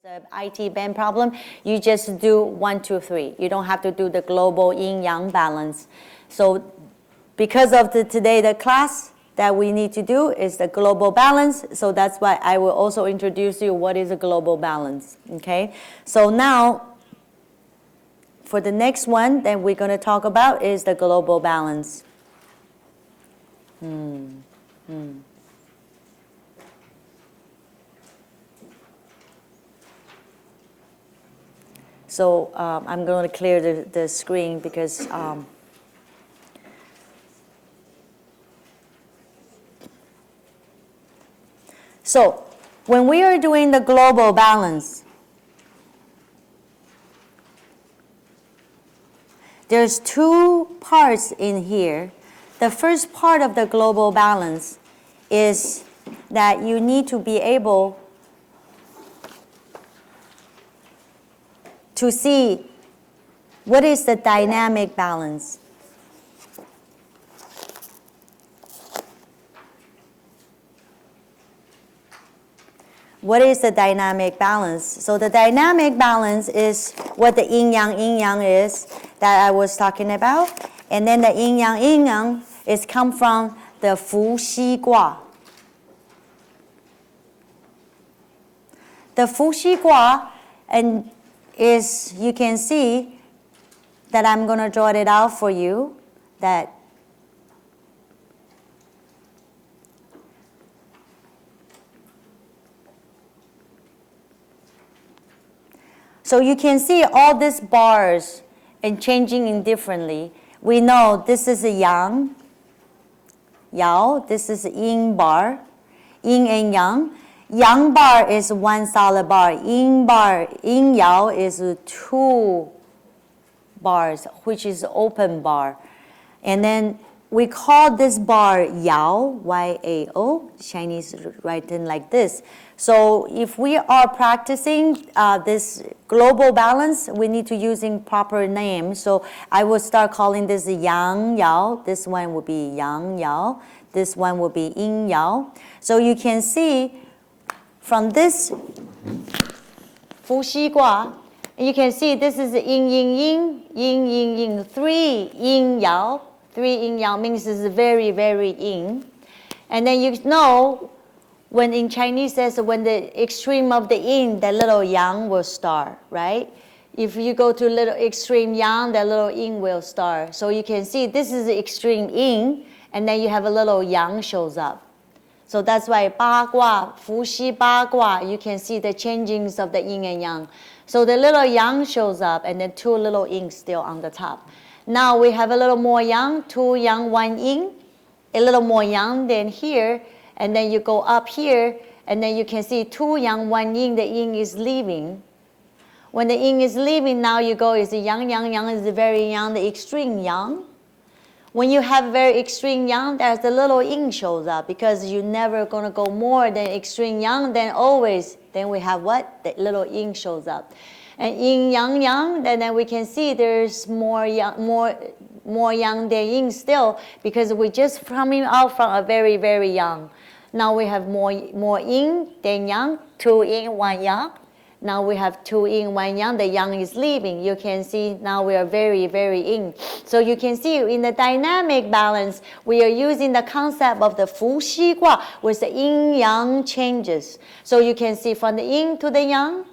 the IT band problem, you just do 1, 2, 3. You don't have to do the global yin-yang balance. So because of the class that we need to do is the global balance. So that's why I will also introduce you what is a global balance. Okay. So now for the next one that we're going to talk about is the global balance. So I'm going to clear the screen because so when we are doing the global balance, there's two parts in here. The first part of the global balance is that you need to be able to see what is the dynamic balance. What is the dynamic balance? So the dynamic balance is what the yin-yang is that I was talking about. And then the yin-yang is come from the Fu Xi Gua. The Fu Xi Gua and is, you can see that I'm going to draw it out for you, that so you can see all these bars and changing indifferently. We know this is a yang, yao, this is a yin bar, yin and yang. Yang bar is one solid bar. Yin bar, yin yao is two bars, which is open bar. And then we call this bar yao, Y-A-O. Chinese writing like this. So if we are practicing this global balance, we need to using proper name. So I will start calling this yang yao. This one will be yang yao. This one will be yin yao. So you can see from this Fu Xi Gua, you can see this is yin yin yin, yin yin yin, 3 yin yao. 3 yin yao means it's very, very yin. And then you know, when in Chinese says when the extreme of the yin, the little yang will start, right? If you go to little extreme yang, the little yin will start. So you can see this is the extreme yin, and then you have a little yang shows up. So that's why Ba Gua, Fu Xi Ba Gua, you can see the changings of the yin and yang. So the little yang shows up, and then 2 little yin still on the top. Now we have a little more yang, 2 yang, 1 yin, a little more yang than here, and then you go up here, and then you can see 2 yang, 1 yin, the yin is leaving. When the yin is leaving, now you go is the yang, yang, yang is the very yang, the extreme yang. When you have very extreme yang, there's the little yin shows up because you're never going to go more than extreme yang, then always, then we have what? The little yin shows up. And yin yang yang, then we can see there's more yang, more yang than yin still because we're just coming out from a very, very yang. Now we have more yin than yang, 2 yin, 1 yang. Now we have 2 yin, 1 yang, the yang is leaving. You can see now we are very, very yin. So you can see in the dynamic balance, we are using the concept of the Fu Xi Gua with the yin yang changes. So you can see from the yin to the yang,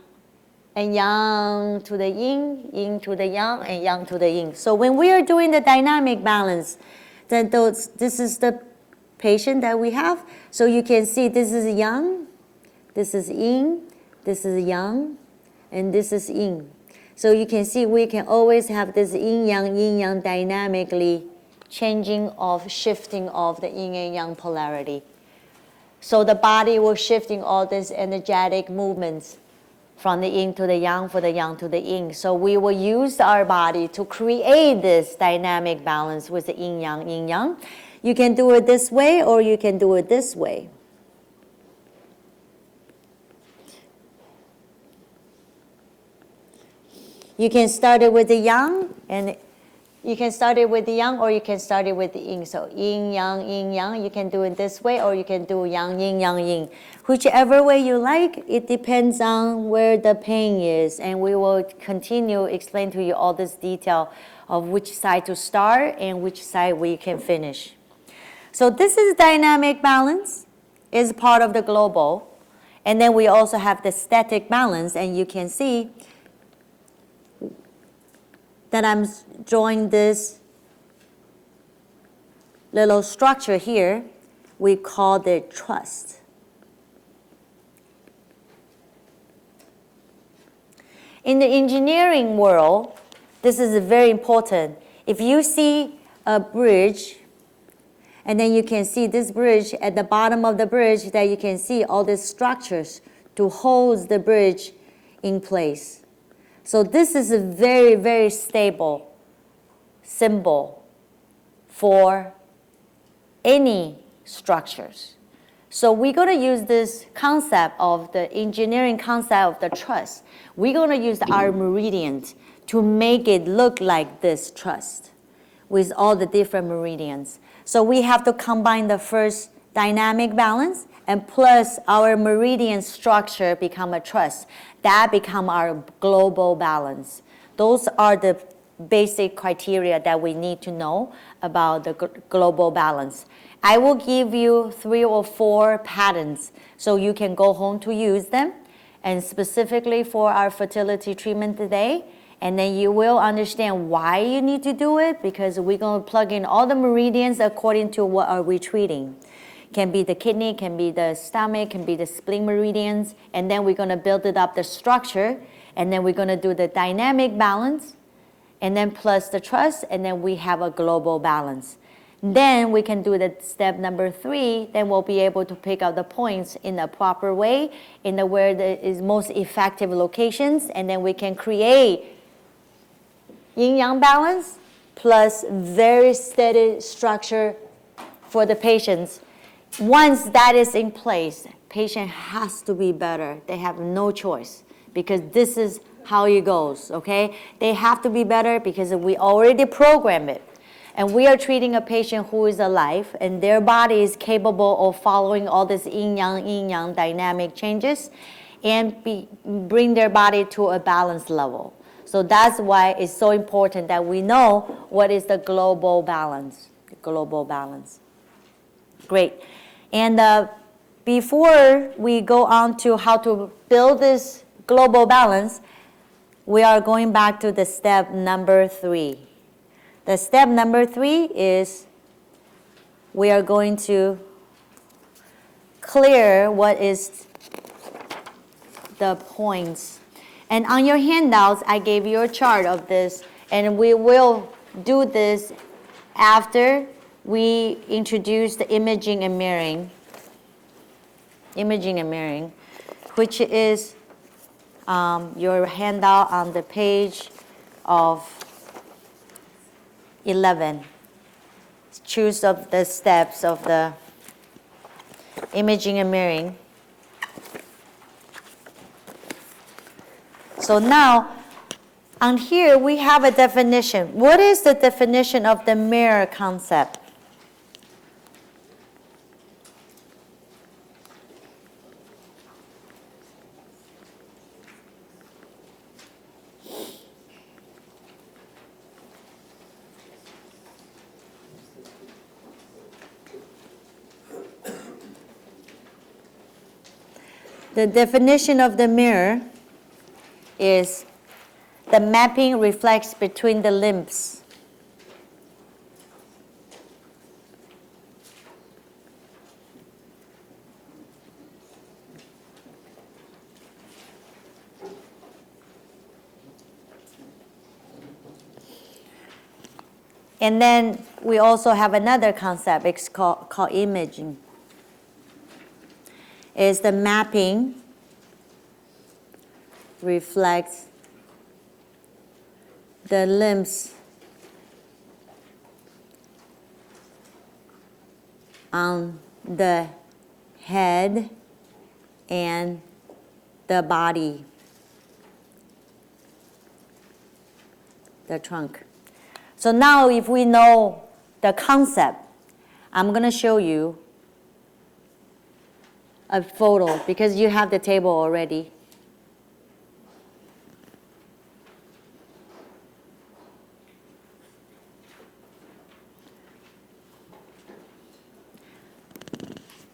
and yang to the yin, yin to the yang, and yang to the yin. So when we are doing the dynamic balance, then this is the patient that we have. So you can see this is yang, this is yin, this is yang, and this is yin. So you can see we can always have this yin yang dynamically changing of, shifting of the yin and yang polarity. So the body will shifting all these energetic movements from the yin to the yang, for the yang to the yin. So we will use our body to create this dynamic balance with the yin yang. You can do it this way or you can do it this way. You can start it with the yang and You can start it with the yang or you can start it with the yin. So yin, yang, you can do it this way or you can do yang, yin. Whichever way you like, it depends on where the pain is. And we will continue explain to you all this detail of which side to start and which side we can finish. So this is dynamic balance, is part of the global. And then we also have the static balance, and you can see that I'm drawing this little structure here. We call it trust. In the engineering world, this is very important. If you see a bridge, and then you can see this bridge, at the bottom of the bridge that you can see all these structures to hold the bridge in place. So this is a very, very stable symbol for any structures. So we're going to use this concept of the engineering concept of the truss. We're going to use our meridians to make it look like this truss with all the different meridians. So we have to combine the first dynamic balance and plus our meridian structure become a truss. That become our global balance. Those are the basic criteria that we need to know about the global balance. I will give you 3 or 4 patterns so you can go home to use them, and specifically for our fertility treatment today. And then you will understand why you need to do it, because we're going to plug in all the meridians according to what are we treating. Can be the kidney, can be the stomach, can be the spleen meridians, and then we're going to build it up the structure, and then we're going to do the dynamic balance, and then plus the truss, and then we have a global balance. Then we can do the step number 3, then we'll be able to pick out the points in a proper way, in the where there is most effective locations, and then we can create yin-yang balance plus very steady structure for the patients. Once that is in place, patient has to be better. They have no choice because this is how it goes, okay? They have to be better because we already programmed it. And we are treating a patient who is alive and their body is capable of following all this yin-yang dynamic changes and bring their body to a balanced level. So that's why it's so important that we know what is the global balance. Global balance. Great. And before we go on to how to build this global balance, we are going back to the step number 3. The step number 3 is we are going to clear what is the points. And on your handouts, I gave you a chart of this, and we will do this after we introduce the imaging and mirroring. Imaging and mirroring, which is your handout on the page of 11. Choose of the steps of the imaging and mirroring. So now, on here, we have a definition. What is the definition of the mirror concept? The definition of the mirror is the mapping reflects between the limbs. And then we also have another concept, it's called imaging. Is the mapping reflects the limbs on the head and the body, the trunk. So now if we know the concept, I'm going to show you a photo because you have the table already.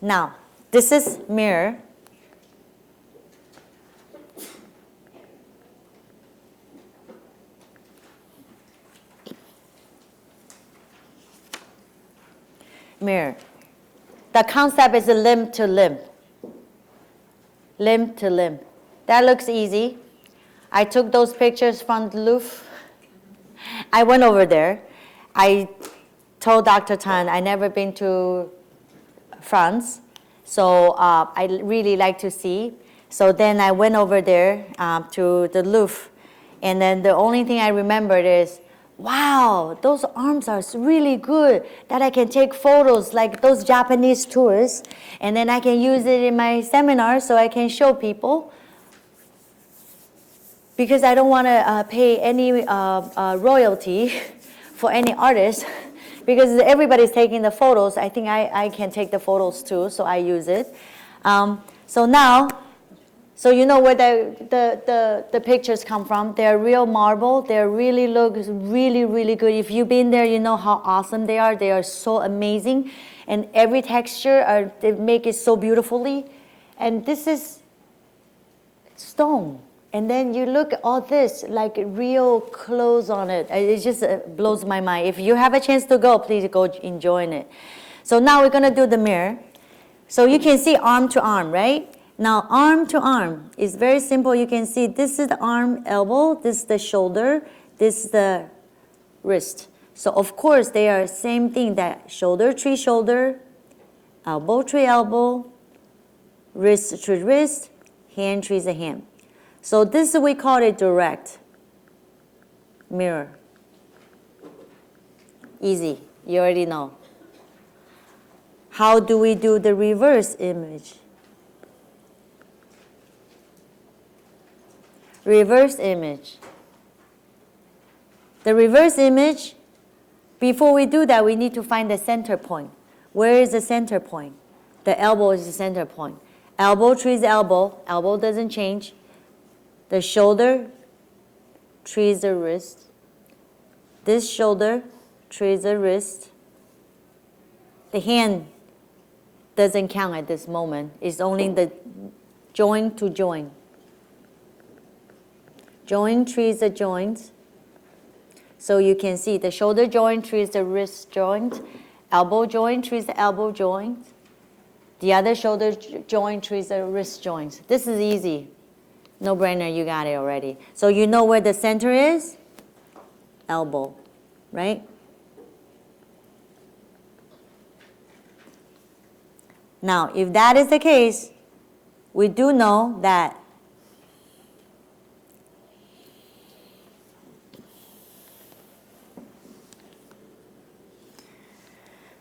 Now, this is mirror. Mirror. The concept is limb to limb. Limb to limb. That looks easy. I took those pictures from the Louvre. I went over there. I told Dr. Tan I never been to France, so I really like to see. So then I went over there to the Louvre, and then the only thing I remembered is, wow, those arms are really good that I can take photos like those Japanese tourists, and then I can use it in my seminar so I can show people. Because I don't want to pay any royalty for any artist, because everybody's taking the photos. I think I can take the photos too, so I use it. So now, so you know where the pictures come from. They're real marble. They really look really, really good. If you've been there, you know how awesome they are. They are so amazing. And every texture, they make it so beautifully. And this is stone. And then you look at all this, like real clothes on it. It just blows my mind. If you have a chance to go, please go enjoy it. So now we're going to do the mirror. So you can see arm to arm, right? Now arm to arm is very simple. You can see this is the arm, elbow, this is the shoulder, this is the wrist. So of course they are same thing, that shoulder tree shoulder, elbow tree elbow, wrist tree wrist, hand tree is a hand. So this we call it direct mirror. Easy, you already know. How do we do the reverse image? Reverse image. The reverse image, before we do that, we need to find the center point. Where is the center point? The elbow is the center point. Elbow tree is elbow. Elbow doesn't change. The shoulder trees the wrist. This shoulder trees the wrist. The hand doesn't count at this moment. It's only the joint to joint. Joint trees the joints. So you can see the shoulder joint trees the wrist joint. Elbow joint trees the elbow joint. The other shoulder joint trees the wrist joints. This is easy. No brainer, you got it already. So you know where the center is? Elbow, right? Now, if that is the case, we do know that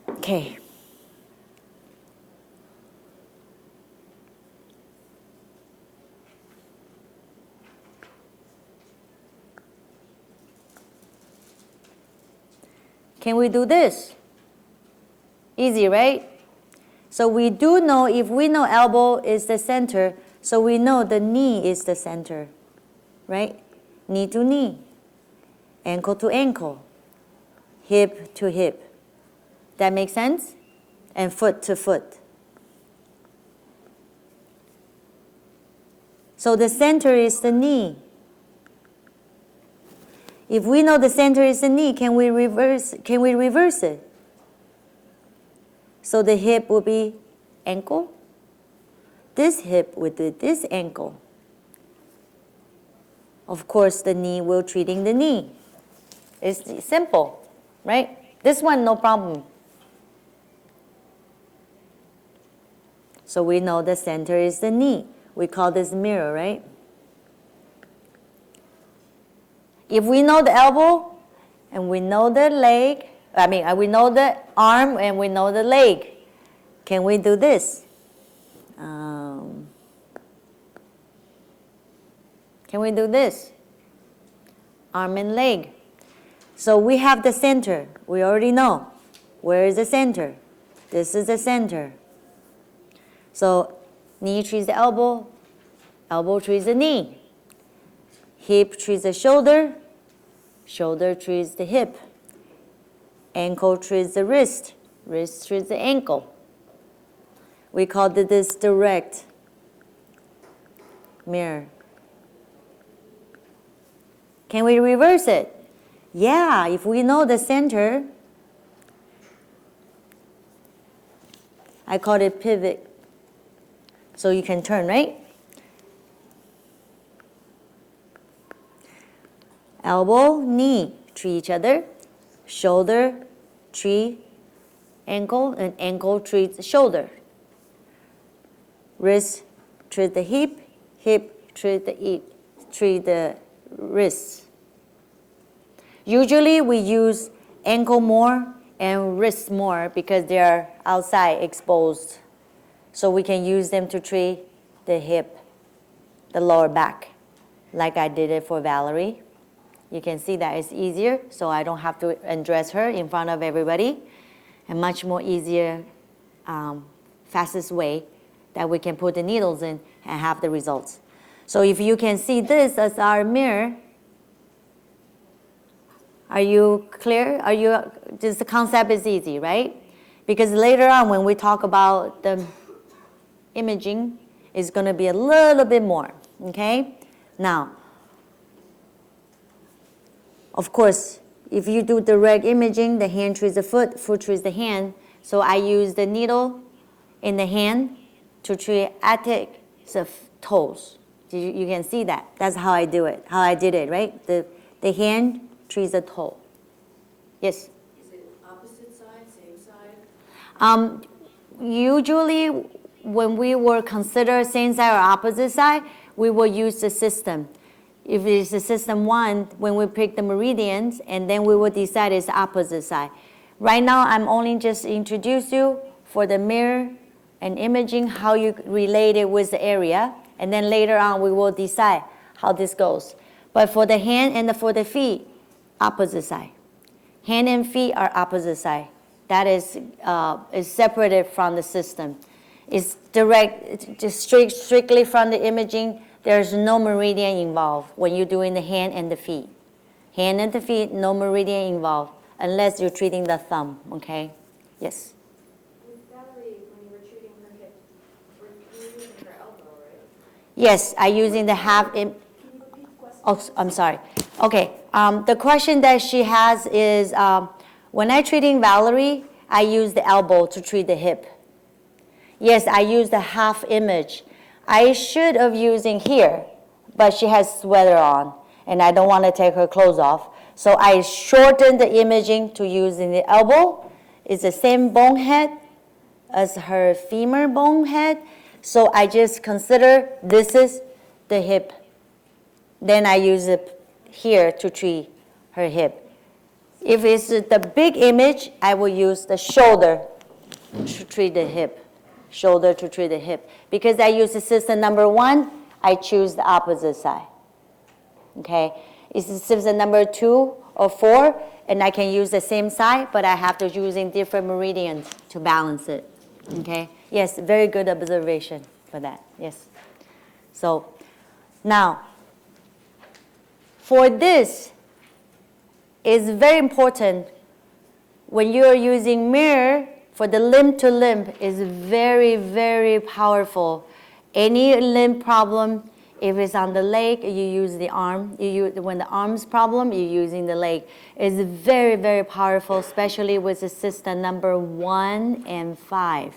okay. Can we do this? Easy, right? So we do know, if we know elbow is the center, so we know the knee is the center, right? Knee to knee, ankle to ankle, hip to hip. That makes sense? And foot to foot. So the center is the knee. If we know the center is the knee, can we reverse it? So the hip will be ankle. This hip will be this ankle. Of course, the knee will treating the knee. It's simple, right? This one, no problem. So we know the center is the knee. We call this mirror, right? If we know the elbow and we know the leg, we know the arm and we know the leg, can we do this? Can we do this? Arm and leg. So we have the center. We already know. Where is the center? This is the center. So knee treats the elbow, elbow treats the knee. Hip treats the shoulder, shoulder treats the hip. Ankle treats the wrist, wrist treats the ankle. We call this direct mirror. Can we reverse it? Yeah, if we know the center, I call it pivot. So you can turn, right? Elbow, knee, treat each other. Shoulder, treat ankle, and ankle treats shoulder. Wrist, treat the hip, hip, treat the wrist. Usually we use ankle more and wrist more because they are outside exposed. So we can use them to treat the hip, the lower back, like I did it for Valerie. You can see that it's easier, so I don't have to undress her in front of everybody. And much more easier, fastest way that we can put the needles in and have the results. So if you can see this as our mirror, are you clear? This concept is easy, right? Because later on when we talk about the imaging, it's going to be a little bit more, okay? Now, of course, if you do direct imaging, the hand treats the foot, foot treats the hand. So I use the needle in the hand to treat attic toes. You can see that. That's how I do it, how I did it, right? The hand treats the toe. Yes? Is it opposite side, same side? Usually, when we will consider same side or opposite side, we will use the system. If it's the system 1, when we pick the meridians, and then we will decide it's the opposite side. Right now, I'm only just introduce you for the mirror and imaging, how you relate it with the area, and then later on, we will decide how this goes. But for the hand and for the feet, opposite side. Hand and feet are opposite side. That is separated from the system. It's direct, just strictly from the imaging. There's no meridian involved when you're doing the hand and the feet. Hand and the feet, no meridian involved, unless you're treating the thumb, okay? Yes? With Valerie, when you were treating her hip, were you using her elbow, right? Yes, I'm using the half. Can you repeat the question? Oh, I'm sorry. Okay, the question that she has is, when I'm treating Valerie, I use the elbow to treat the hip. Yes, I use the half image. I should have using here, but she has sweater on, and I don't want to take her clothes off. So I shortened the imaging to using the elbow. It's the same bone head as her femur bone head. So I just consider this is the hip. Then I use it here to treat her hip. If it's the big image, I will use the shoulder to treat the hip. Shoulder to treat the hip. Because I use the system number 1, I choose the opposite side. Okay? It's the system number 2 or 4, and I can use the same side, but I have to using different meridians to balance it. Okay? Yes, very good observation for that. Yes. So, now, for this, it's very important when you're using mirror. For the limb to limb is very, very powerful. Any limb problem, if it's on the leg, you use the arm. When the arm's problem, you're using the leg. It's very, very powerful, especially with the system number 1 and 5.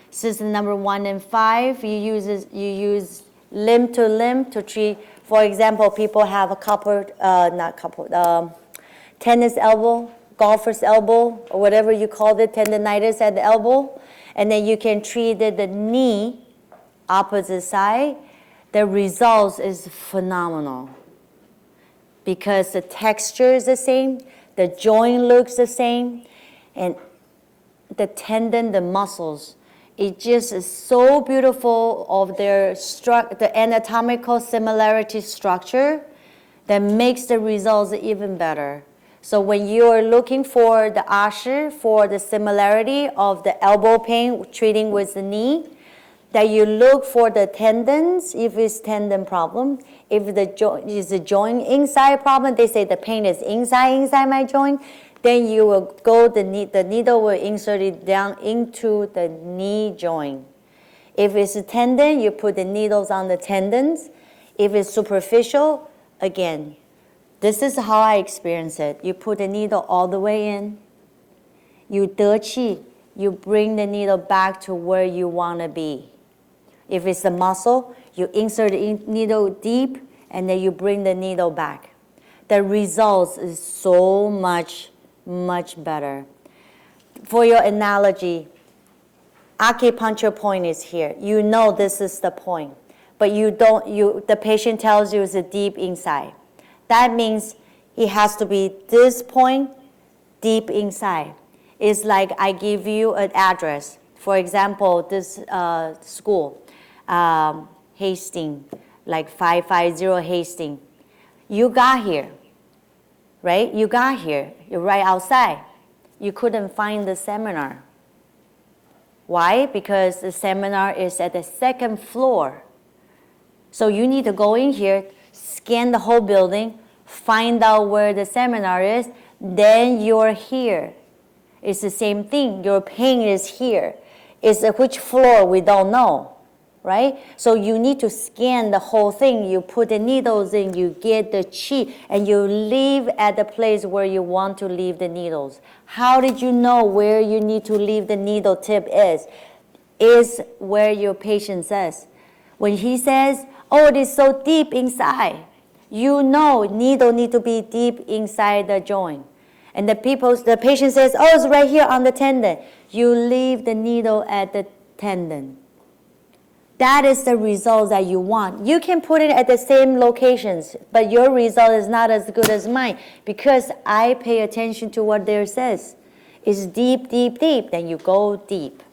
System number 1 and 5, you use limb to limb to treat. For example, people have a tennis elbow, golfer's elbow, or whatever you call it, tendonitis at the elbow, and then you can treat the knee, opposite side. The results is phenomenal because the texture is the same, the joint looks the same, and the tendon, the muscles, it just is so beautiful of the anatomical similarity structure that makes the results even better. So when you're looking for the usher for the similarity of the elbow pain treating with the knee, that you look for the tendons, if it's tendon problem. If the joint is a joint inside problem, they say the pain is inside my joint, then you will go, the needle will insert it down into the knee joint. If it's a tendon, you put the needles on the tendons. If it's superficial, again, this is how I experience it. You put the needle all the way in. You de qi, you bring the needle back to where you want to be. If it's the muscle, you insert the needle deep, and then you bring the needle back. The results is so much, much better. For your analogy, acupuncture point is here. You know this is the point, but the patient tells you it's a deep inside. That means it has to be this point deep inside. It's like I give you an address. For example, this school, Hastings, like 550 Hastings. You got here, right? You got here. You're right outside. You couldn't find the seminar. Why? Because the seminar is at the second floor. So you need to go in here, scan the whole building, find out where the seminar is, then you're here. It's the same thing. Your pain is here. It's at which floor we don't know, right? So you need to scan the whole thing. You put the needles in, you get the qi, and you leave at the place where you want to leave the needles. How did you know where you need to leave the needle tip is? Is where your patient says. When he says, oh, it is so deep inside, you know needle need to be deep inside the joint. And the patient says, oh, it's right here on the tendon. You leave the needle at the tendon. That is the result that you want. You can put it at the same locations, but your result is not as good as mine because I pay attention to what there says. It's deep, deep, deep. Then you go deep.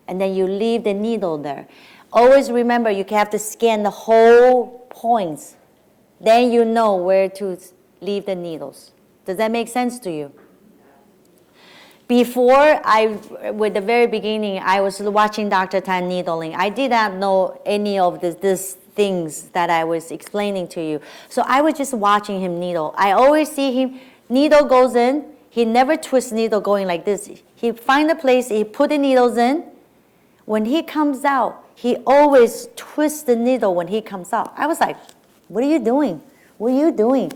And then you leave the needle there. Always remember, you have to scan the whole points. Then you know where to leave the needles. Does that make sense to you? Before, with the very beginning, I was watching Dr. Tan needling. I did not know any of these things that I was explaining to you. So I was just watching him needle. I always see him, needle goes in. He never twists needle going like this. He find a place, he put the needles in. When he comes out, he always twists the needle when he comes out. I was like, what are you doing? What are you doing?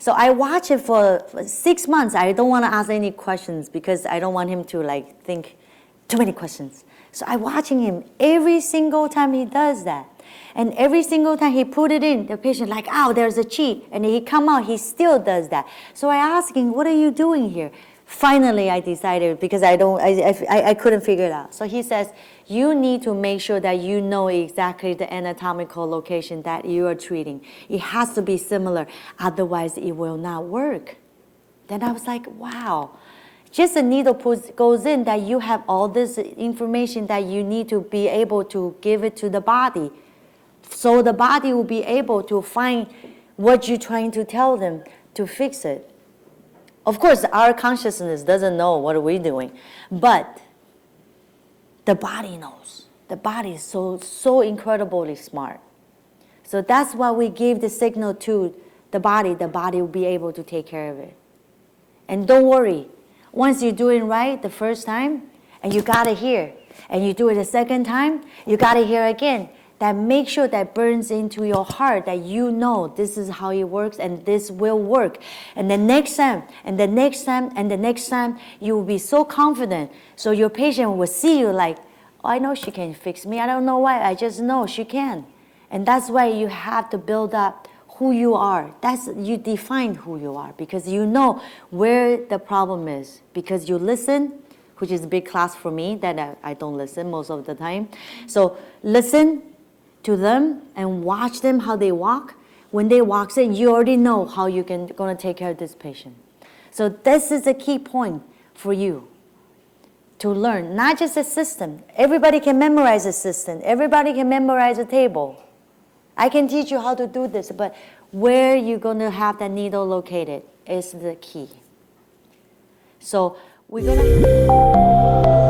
So I watched it for 6 months. I don't want to ask any questions because I don't want him to think too many questions. So I'm watching him every single time he does that. And every single time he put it in, the patient oh, there's a chi. And he come out, he still does that. So I asked him, what are you doing here? Finally, I decided because I couldn't figure it out. So he says, you need to make sure that you know exactly the anatomical location that you are treating. It has to be similar, otherwise it will not work. Then I was like, wow. Just a needle goes in that you have all this information that you need to be able to give it to the body. So the body will be able to find what you're trying to tell them to fix it. Of course, our consciousness doesn't know what we're doing, but the body knows. The body is so incredibly smart. So that's why we give the signal to the body will be able to take care of it. And don't worry, once you do it right the first time, and you got it here, and you do it the second time, you got it here again, that make sure that burns into your heart that you know this is how it works and this will work. And the next time, and the next time, and the next time, you will be so confident. So your patient will see you like, oh, I know she can fix me. I don't know why. I just know she can. And that's why you have to build up who you are. You define who you are because you know where the problem is. Because you listen, which is a big class for me that I don't listen most of the time. So listen to them and watch them how they walk. When they walk in, you already know how you're going to take care of this patient. So this is a key point for you to learn, not just a system. Everybody can memorize a system. Everybody can memorize a table. I can teach you how to do this, but where you're going to have that needle located is the key. So we're gonna